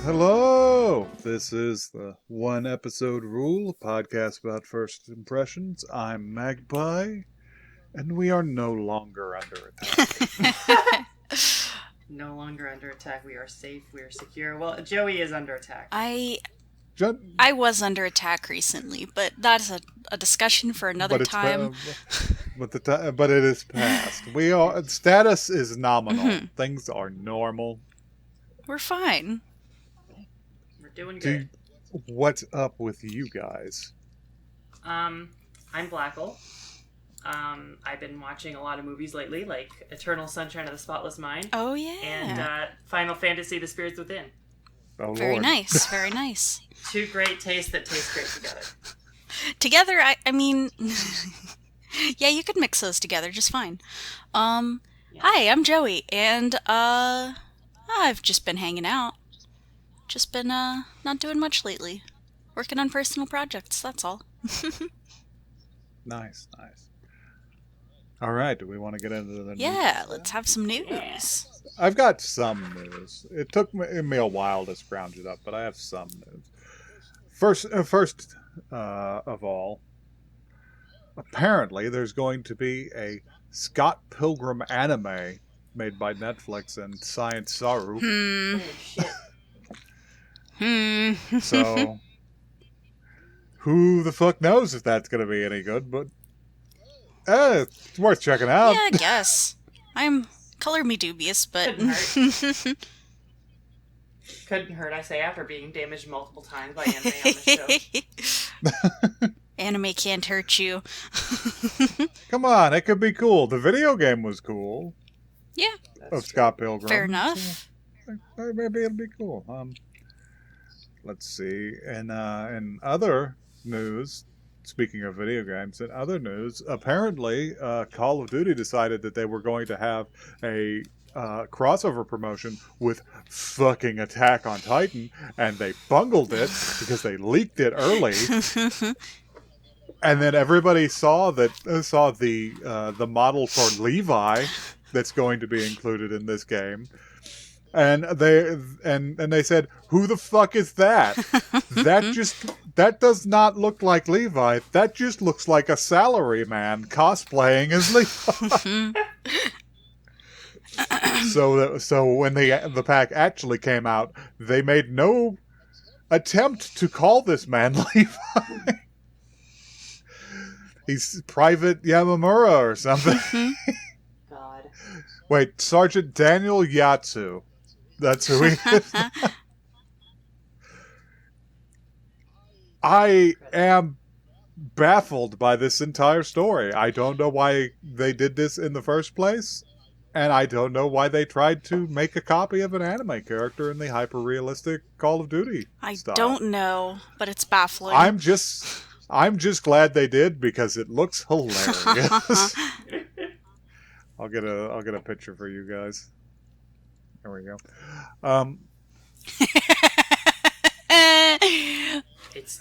Hello! This is the One Episode Rule, a podcast about first impressions. I'm Magpie, and we are no longer under attack. No longer under attack. We are safe. We are secure. Well, Joey is under attack. I was under attack recently, but that's a discussion for another time. But it is past. Status is nominal. Mm-hmm. Things are normal. We're fine. We're doing good. What's up with you guys? I'm Blackle. I've been watching a lot of movies lately, like Eternal Sunshine of the Spotless Mind. Oh, yeah. And Final Fantasy: The Spirits Within. Oh, very Lord. Nice, very nice. Two great tastes that taste great together. Together, I mean, yeah, you could mix those together just fine. Yeah. Hi, I'm Joey, and I've just been hanging out. Just been not doing much lately. Working on personal projects, that's all. Nice. All right, do we want to get into the news? Yeah, let's have some news. Yeah. I've got some news. It took me a while to scrounge it up, but I have some news. First of all, apparently there's going to be a Scott Pilgrim anime made by Netflix and Science Saru. So, who the fuck knows if that's going to be any good, but it's worth checking out. Yeah, I guess. Color me dubious, but... Couldn't hurt, I say, after being damaged multiple times by anime on the show. Anime can't hurt you. Come on, it could be cool. The video game was cool. Yeah. Of Scott Pilgrim. Fair enough. So, maybe it'll be cool. Let's see. In other news, speaking of video games, in other news, apparently Call of Duty decided that they were going to have a crossover promotion with fucking Attack on Titan, and they bungled it because they leaked it early. And then everybody saw the model for Levi that's going to be included in this game. And they said, "Who the fuck is that? That does not look like Levi. That just looks like a salaryman cosplaying as Levi." So when the pack actually came out, they made no attempt to call this man Levi. He's Private Yamamura or something. God. Wait, Sergeant Daniel Yatsu. That's who he is. I am baffled by this entire story. I don't know why they did this in the first place, and I don't know why they tried to make a copy of an anime character in the hyper-realistic Call of Duty style. I don't know, but it's baffling. I'm just glad they did because it looks hilarious. I'll get a picture for you guys. There we go. It's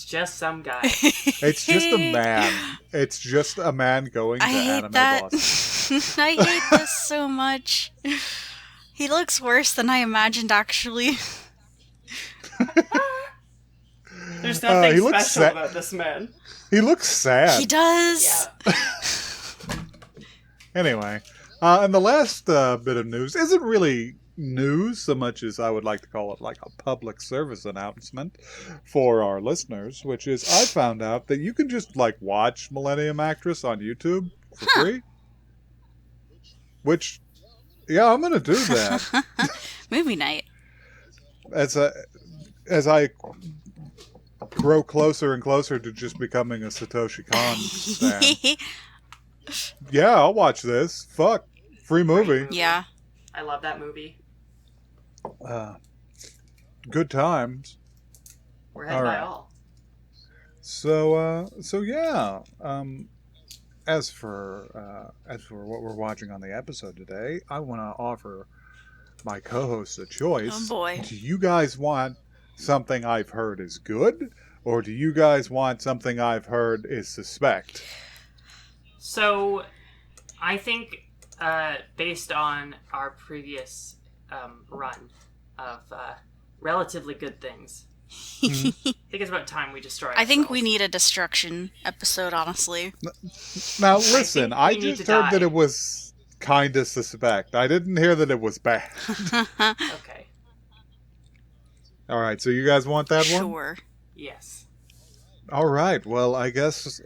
just some guy. It's just a man. It's just a man going to anime bosses. I hate this so much. He looks worse than I imagined, actually. There's nothing special about this man. He looks sad. He does. Yeah. Anyway, and the last bit of news isn't really news so much as I would like to call it like a public service announcement for our listeners, which is I found out that you can just like watch Millennium Actress on YouTube for free. Which, yeah, I'm gonna do that. Movie night. As I grow closer and closer to just becoming a Satoshi Kon stan. Yeah, I'll watch this. Fuck. Free movie. Yeah. I love that movie. Good times. We're headed by all. So yeah. As for what we're watching on the episode today, I want to offer my co-hosts a choice. Oh boy. Do you guys want something I've heard is good, or do you guys want something I've heard is suspect? So, I think, based on our previous run of relatively good things. Mhm. I think it's about time we destroy I think we ourselves. need a destruction episode, honestly. Now, listen, think I we need just to heard that die. it was kind of suspect. I didn't hear that it was bad. Okay. All right, so you guys want that one? Sure. Yes. All right. Well, I guess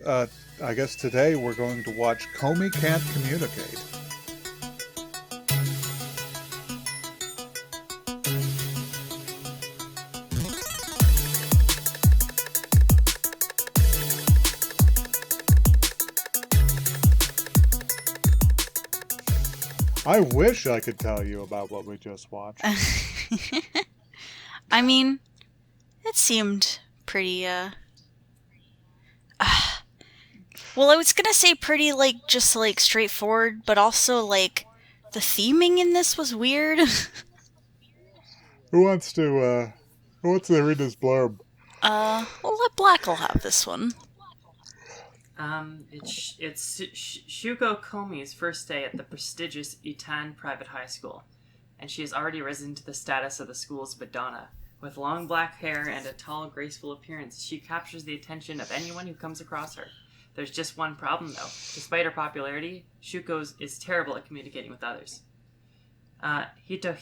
today we're going to watch Komi Can't Communicate. I wish I could tell you about what we just watched. I mean, it seemed pretty, well, I was gonna say pretty, like, just, like, straightforward, but also, like, the theming in this was weird. Who wants to read this blurb? We'll let Black'll have this one. It's Shuko Komi's first day at the prestigious Itan Private High School, and she has already risen to the status of the school's Madonna. With long black hair and a tall, graceful appearance, she captures the attention of anyone who comes across her. There's just one problem, though. Despite her popularity, Shuko is terrible at communicating with others. Hito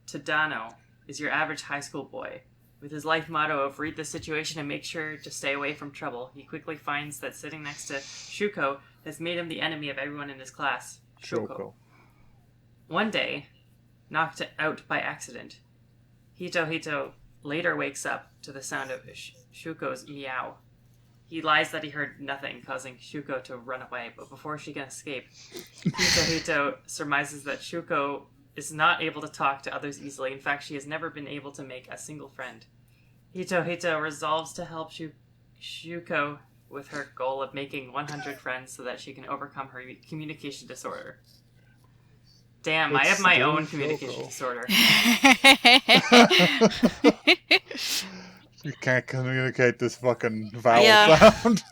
Tadano is your average high school boy. With his life motto of read the situation and make sure to stay away from trouble, he quickly finds that sitting next to Shuko has made him the enemy of everyone in his class. Shoko. One day, knocked out by accident, Hito later wakes up to the sound of Shuko's meow. He lies that he heard nothing, causing Shuko to run away, but before she can escape, Hito surmises that Shuko is not able to talk to others easily. In fact, she has never been able to make a single friend. Hito resolves to help Shuko with her goal of making 100 friends so that she can overcome her communication disorder. Damn, I have my own communication disorder. You can't communicate this fucking vowel sound.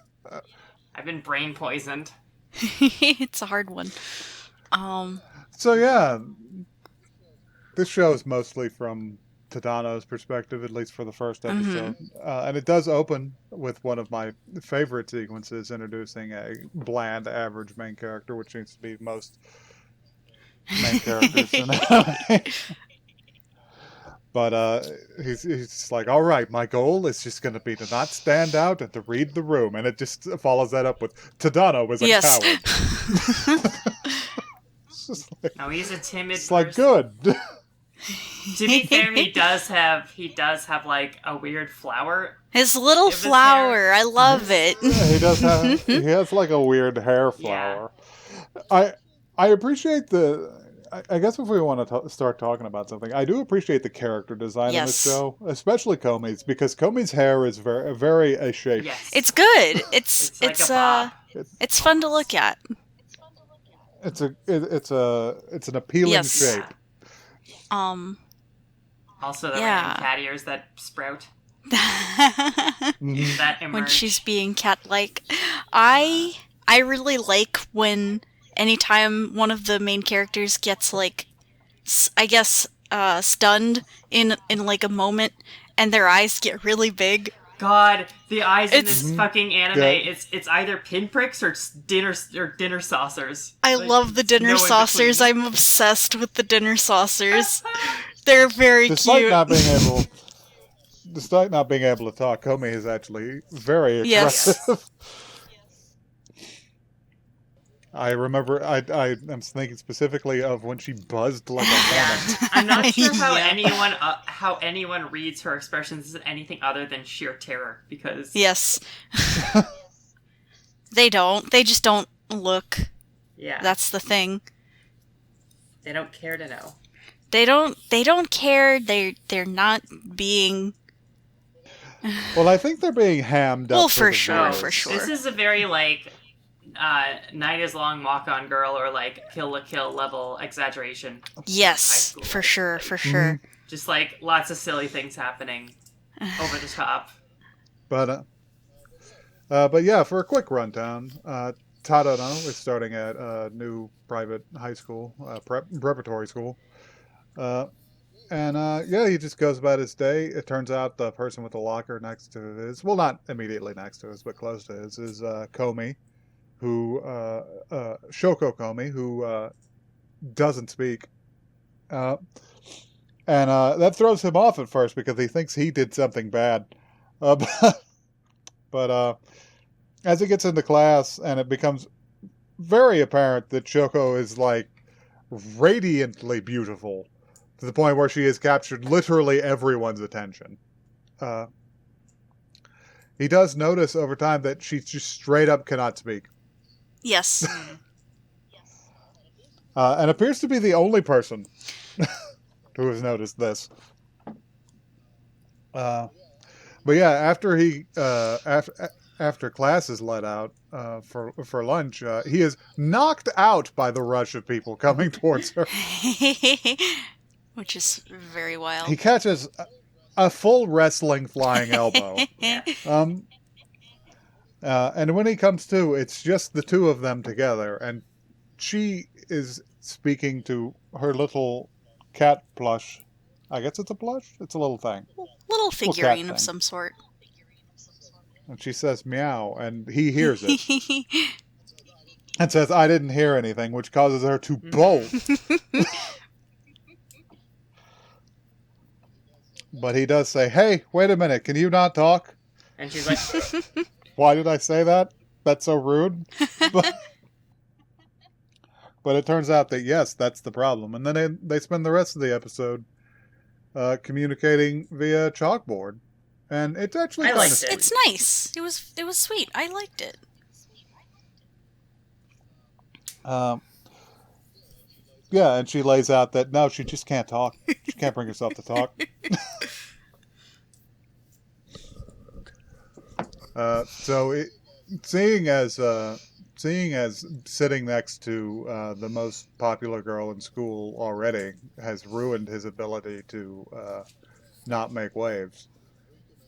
I've been brain poisoned. It's a hard one. So yeah, this show is mostly from Tadano's perspective, at least for the first episode. And it does open with one of my favorite sequences, introducing a bland, average main character, which seems to be most main characters in anime. But he's like, all right, my goal is just going to be to not stand out and to read the room. And it just follows that up with Tadano is a coward. It's just like, no, he's a timid it's person. like, good. To be fair, he does have like a weird flower. His little flower, I love it. Yeah, he does have. He has like a weird hair flower. Yeah. I appreciate the. I guess if we want to start talking about something, I do appreciate the character design in this show, especially Komi's, because Komi's hair is very a shape. Yes. It's good. It's like it's fun to look at. It's an appealing shape. Also, the random cat ears that sprout. That emerge. When she's being cat-like. I really like when anytime one of the main characters gets, like, I guess, stunned in like a moment, and their eyes get really big. God, the eyes in this fucking anime, it's either pinpricks or dinner saucers. I love the dinner saucers. I'm obsessed with the dinner saucers. They're very cute. Despite not being able to talk, Komi is actually very aggressive. Yes. I remember, I'm thinking specifically of when she buzzed like a hornet. I'm not sure how anyone reads her expressions as anything other than sheer terror, because... Yes. They don't. They just don't look. Yeah. That's the thing. They don't care to know. They don't care. They're not being... Well, I think they're being hammed up. Well, for sure. This is a very, like... Night is Long, Walk On Girl, or like Kill la Kill level exaggeration. Yes, for sure. Just like lots of silly things happening over the top. But yeah, for a quick rundown, Tadano is starting at a new private high school, preparatory school, Uh, yeah, he just goes about his day. It turns out the person with the locker next to his, well, not immediately next to his, but close to his, is Komi, who, Shoko Komi, who doesn't speak. Uh, that throws him off at first because he thinks he did something bad. Uh, but as he gets into class and it becomes very apparent that Shoko is like radiantly beautiful to the point where she has captured literally everyone's attention. Uh, he does notice over time that she just straight up cannot speak. Yes. And appears to be the only person who has noticed this. But yeah, after after class is let out for lunch, he is knocked out by the rush of people coming towards her. Which is very wild. He catches a full wrestling flying elbow. Yeah. And when he comes to, it's just the two of them together, and she is speaking to her little cat plush. I guess it's a plush? It's a little thing. Little figurine thing. of some sort. And she says meow, and he hears it. And says, I didn't hear anything, which causes her to bolt. But he does say, hey, wait a minute, can you not talk? And she's like, Why did I say that? That's so rude. But it turns out that, yes, that's the problem. And then they spend the rest of the episode communicating via chalkboard. And it's actually I kind liked of it. It's nice. It was sweet. I liked it. Yeah, and she lays out that, no, she just can't talk. She can't bring herself to talk. Seeing as sitting next to the most popular girl in school already has ruined his ability to not make waves,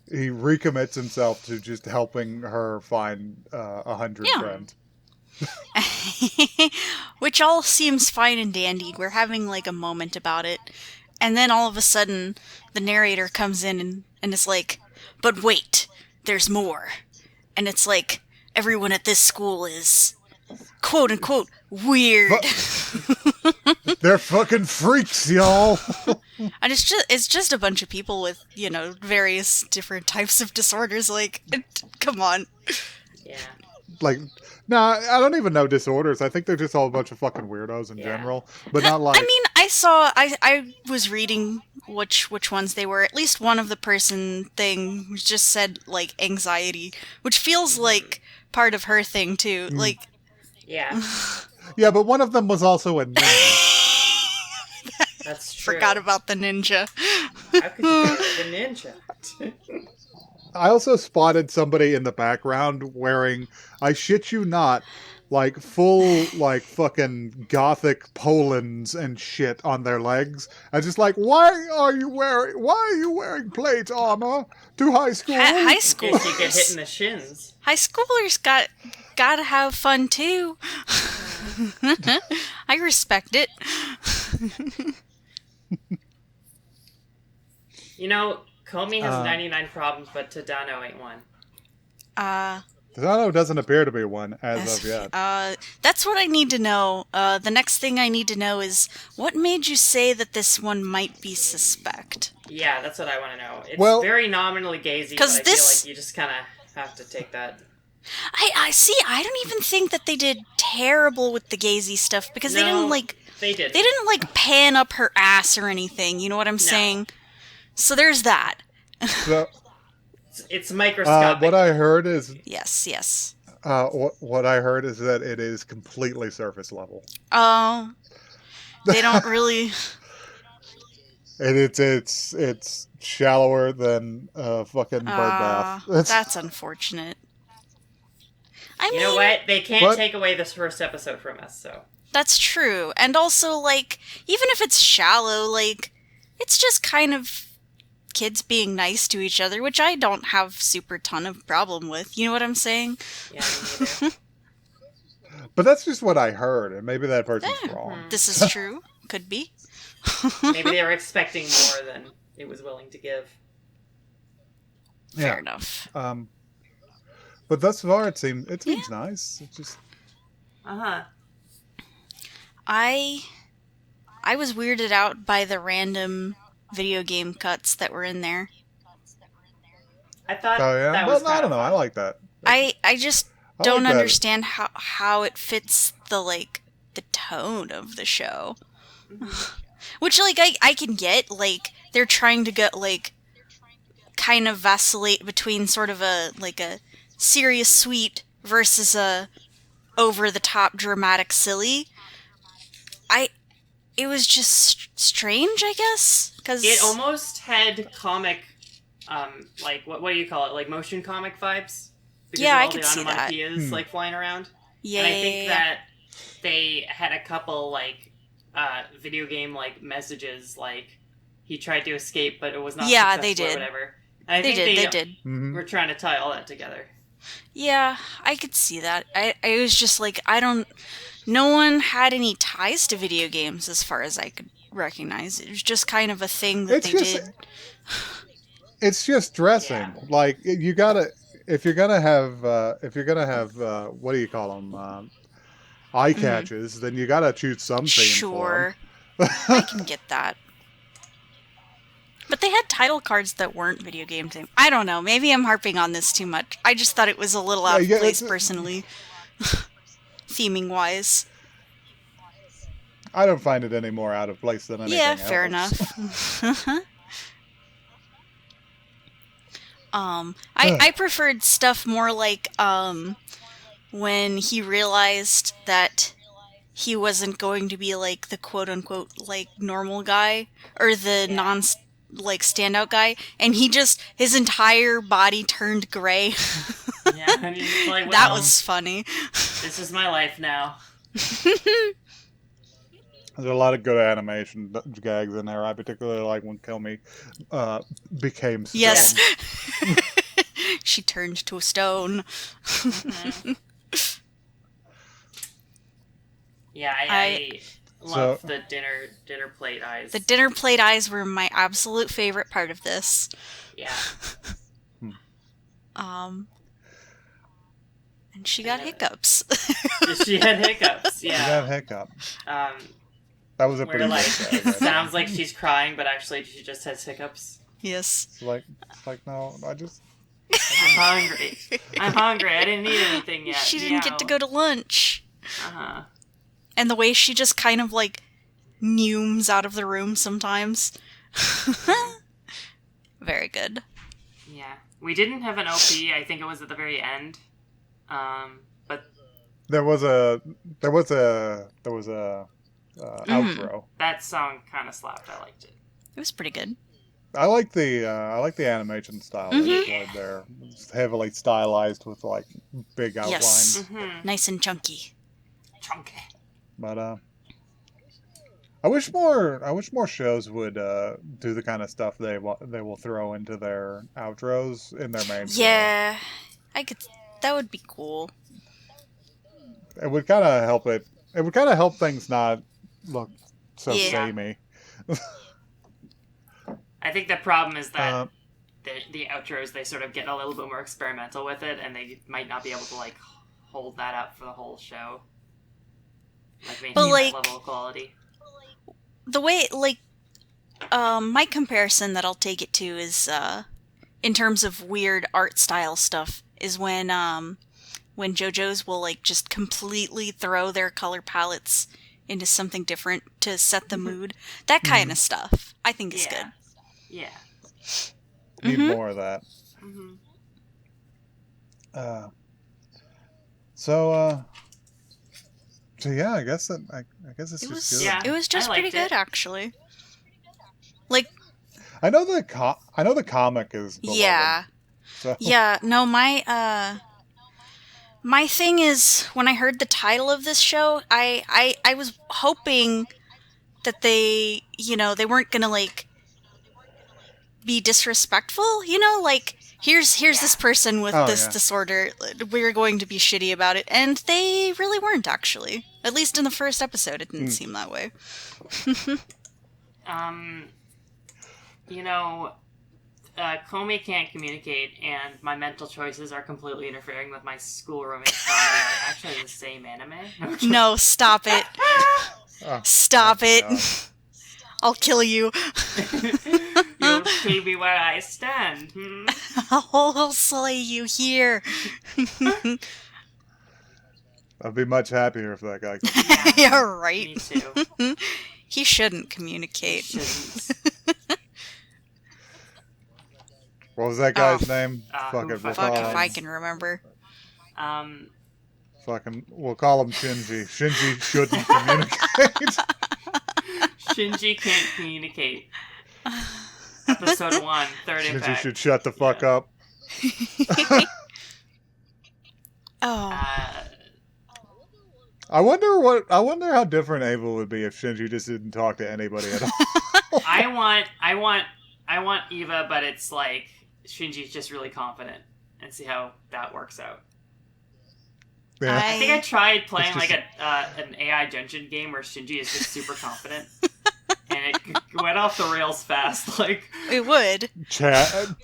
he recommits himself to just helping her find 100 friends. Which all seems fine and dandy. We're having like a moment about it. And then all of a sudden, the narrator comes in and is like, but wait, there's more. And it's like, everyone at this school is, quote unquote, weird. They're fucking freaks, y'all. And it's just a bunch of people with, various different types of disorders. Like, come on. yeah. Like, no, I don't even know disorders. I think they're just all a bunch of fucking weirdos in general. But not like... I mean, I was reading which ones they were. At least one of the person thing just said, like, anxiety, which feels like part of her thing, too. Like... Yeah. Yeah, but one of them was also a ninja. That's true. Forgot about the ninja. How could you forget the ninja? I also spotted somebody in the background wearing, I shit you not, like full, like fucking gothic Polans and shit on their legs. And just like, why are you wearing plate armor to high school? High In school. case you get hit in the shins. High schoolers gotta have fun too. I respect it. Komi has 99 problems, but Tadano ain't one. Tadano doesn't appear to be one as of yet. That's what I need to know. The next thing I need to know is, what made you say that this one might be suspect? Yeah, that's what I want to know. It's very nominally gazy, but I feel like you just kind of have to take that. I see. I don't even think that they did terrible with the gazy stuff because they didn't They did. They didn't pan up her ass or anything. You know what I'm saying? So there's that. So, it's microscopic. what I heard is yes. what I heard is that it is completely surface level. Oh, they don't really. And it's shallower than a fucking bird bath. That's unfortunate. I mean, you know what? They can't take away this first episode from us, so. That's true. And also, like, even if it's shallow, like, it's just kind of kids being nice to each other, which I don't have super ton of problem with. You know what I'm saying? Yeah, me neither. But that's just what I heard, and maybe that person's wrong. This is true. Could be. Maybe they were expecting more than it was willing to give. Fair enough. But thus far, it seems nice. It just I was weirded out by the random video game cuts that were in there. I thought oh yeah. that Well, was I don't know. fun. I like that. I just I don't like that. understand how it fits the tone of the show. Which I can get, they're trying to get kind of vacillate between sort of a serious sweet versus a over the top dramatic silly. It was just strange, I guess, because it almost had comic, what do you call it? Like motion comic vibes. Because Yeah, of I all could the see that. onomatopoeias flying around. Yeah, And I think that they had a couple video game messages he tried to escape but it was not successful they did. or whatever. And I they think did. They did. Mhm. were trying to tie all that together. Yeah, I could see that. I was just no one had any ties to video games as far as I could recognize. It was just kind of a thing that they did. It's just dressing. Yeah. Like you gotta, if you're gonna have, what do you call them? Eye catches. Then you gotta choose some theme Sure. for 'em. I can get that. But they had title cards that weren't video game themed. I don't know. Maybe I'm harping on this too much. I just thought it was a little out of place personally. Theming wise. I don't find it any more out of place than anything else. Yeah, fair enough. I preferred stuff more when he realized that he wasn't going to be the quote unquote normal guy or the non standout guy, and his entire body turned gray. Yeah, I mean, that was funny. This is my life now. There's a lot of good animation gags in there. I particularly like when Komi became stone. Yes. She turned to a stone. Yeah, I love the dinner plate eyes. The dinner plate eyes were my absolute favorite part of this. Yeah. And she got hiccups. She had hiccups, yeah. She got hiccups. That was a where pretty good gag. sounds like she's crying, but actually she just has hiccups. Yes. It's like no, I'm hungry. I'm hungry. I didn't eat anything yet. She didn't get to go to lunch. Uh-huh. And the way she just kind of neumes out of the room sometimes. Very good. Yeah. We didn't have an OP. I think it was at the very end. But there was a outro. that song kind of slapped. I liked it. It was pretty good. I like the animation style they employed there. It's heavily stylized with big outlines. Yes. Mm-hmm. Nice and chunky. Chunky. But I wish more shows would do the kind of stuff they will throw into their outros in their main show. Yeah. That would be cool. It would kind of help it. It would kind of help things not look so samey. I think the problem is that the outros, they sort of get a little bit more experimental with it, and they might not be able to hold that up for the whole show. Maintain that level of quality. The way my comparison that I'll take it to is in terms of weird art style stuff is when JoJo's will just completely throw their color palettes into something different to set the mood. That kind of stuff I think is good. Yeah. Need more of that. Mm-hmm. So yeah, I guess it's just good. Yeah. It was just pretty good, actually. I know the comic is beloved, yeah. so. Yeah, no, my thing is, when I heard the title of this show, I was hoping that they weren't gonna be disrespectful, here's this person with this disorder, we're going to be shitty about it, and they really weren't, actually. At least in the first episode, it didn't seem that way. You know, Komi can't communicate, and my mental choices are completely interfering with my school romance comedy. Are actually the same anime. No, stop it. Stop it. God. I'll kill you. You'll kill me where I stand. I'll slay you here. I'd be much happier if that guy could. Yeah, right. Me too. He shouldn't communicate. Shouldn't. What was that guy's name? Fuck it, we'll Fuck call if him. I can remember. Fucking, we'll call him Shinji. Shinji shouldn't communicate. Shinji can't communicate. Episode 1, third Shinji impact. should shut the fuck up. Oh. I wonder how different Ava would be if Shinji just didn't talk to anybody at all. I want Eva, but it's like Shinji's just really confident, and see how that works out. Yeah. I think I tried playing It's just- like an AI dungeon game where Shinji is just super confident, and it went off the rails fast. Like It would. Chad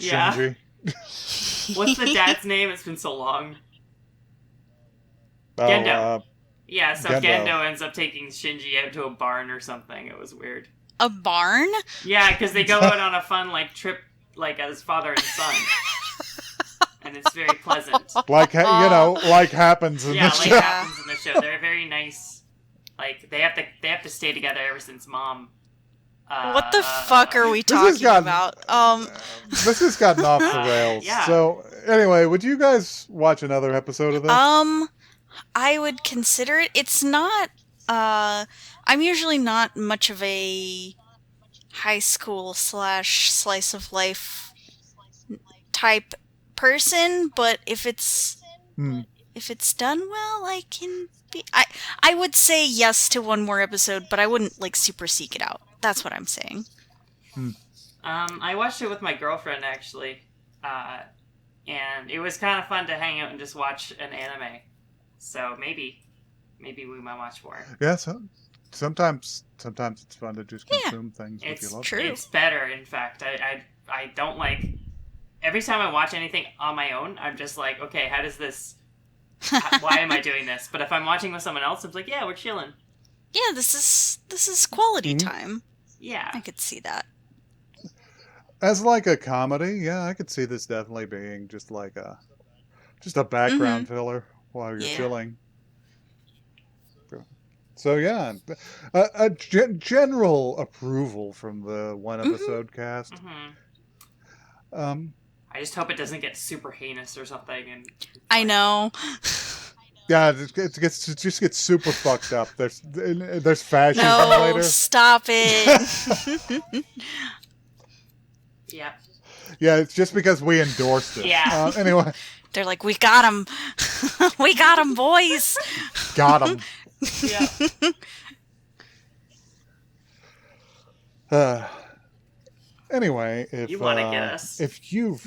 Yeah. Shinji. what's the dad's name? It's been so long. Oh, Gendo. Yeah, so Gendo. Gendo ends up taking Shinji out to a barn or something. It was weird. A barn? Yeah, because they go out on a fun like trip, like as father and son, and it's very pleasant. like like happens in Yeah, the like show. happens in the show. They're very nice. Like they have to stay together ever since mom. What the fuck are we This has talking gotten- about? This has gotten off the rails. Yeah. So anyway, would you guys watch another episode of this? I would consider it. It's not, I'm usually not much of a high school / slice of life type person, but if it's done well, I can be, I would say yes to one more episode, but I wouldn't like super seek it out. That's what I'm saying. I watched it with my girlfriend actually, and it was kind of fun to hang out and just watch an anime. So maybe we might watch more. Yeah, sometimes it's fun to just consume things with It's your love. true. It's better, in fact. I don't like. Every time I watch anything on my own, I'm just like, okay, how does this? Why am I doing this? But if I'm watching with someone else, it's like, yeah, we're chilling. Yeah, this is quality time. Yeah. I could see that. As like a comedy, yeah, I could see this definitely being just like a background filler while you're Yeah. chilling. So yeah, a general approval from the one episode cast. I just hope it doesn't get super heinous or something. And I know. Yeah, it just gets super fucked up. There's fascism No, later. stop it. yeah. Yeah, it's just because we endorsed it. Yeah. Anyway, They're like, we got him. We got him, boys. got him. Yeah. Anyway, if You wanna get us. if you've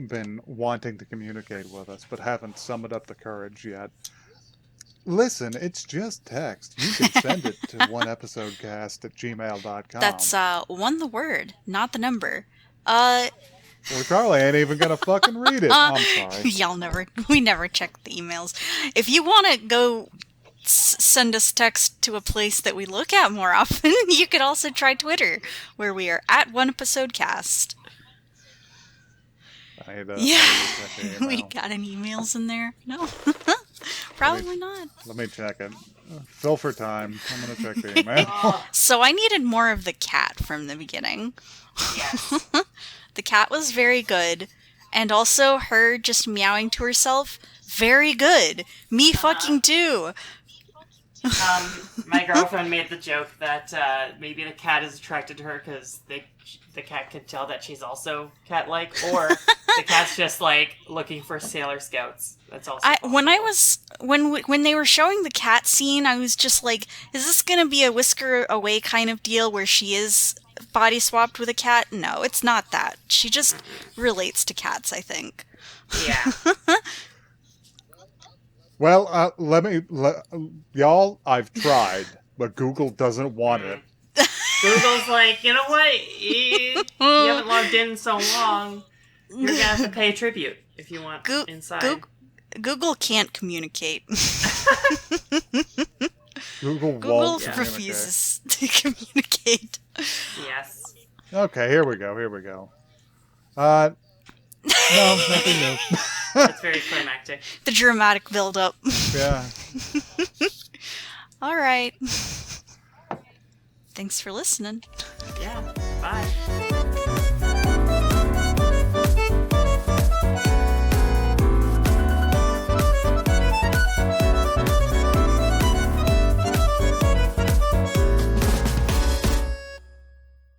been wanting to communicate with us but haven't summoned up the courage yet, listen, it's just text. You can send it to oneepisodecast@gmail.com. That's one the word, not the number. We probably ain't even gonna fucking read it. I'm sorry. We never check the emails. If you want to go send us text to a place that we look at more often, you could also try Twitter, where we are at oneepisodecast. I need to Yeah, check the we email. got any emails in there? No, probably not. Let me check it. Fill for time. I'm gonna check the email. So I needed more of the cat from the beginning. Yes. The cat was very good, and also her just meowing to herself, very good. Me fucking too. My girlfriend made the joke that maybe the cat is attracted to her because the cat could tell that she's also cat-like, or the cat's just like looking for Sailor Scouts. That's also When they were showing the cat scene, I was just like, is this gonna be a whisker away kind of deal where she is body swapped with a cat? No, it's not that. She just relates to cats, I think. Yeah. Well, y'all, I've tried, but Google doesn't want it. Google's like, you know what? You haven't logged in so long. You're gonna have to pay tribute if you want inside. Google can't communicate. Google Google won't refuses to communicate. Yes. Okay, here we go. No, nothing new. It's very climactic. The dramatic build-up. Yeah. All right. Thanks for listening. Yeah. Bye.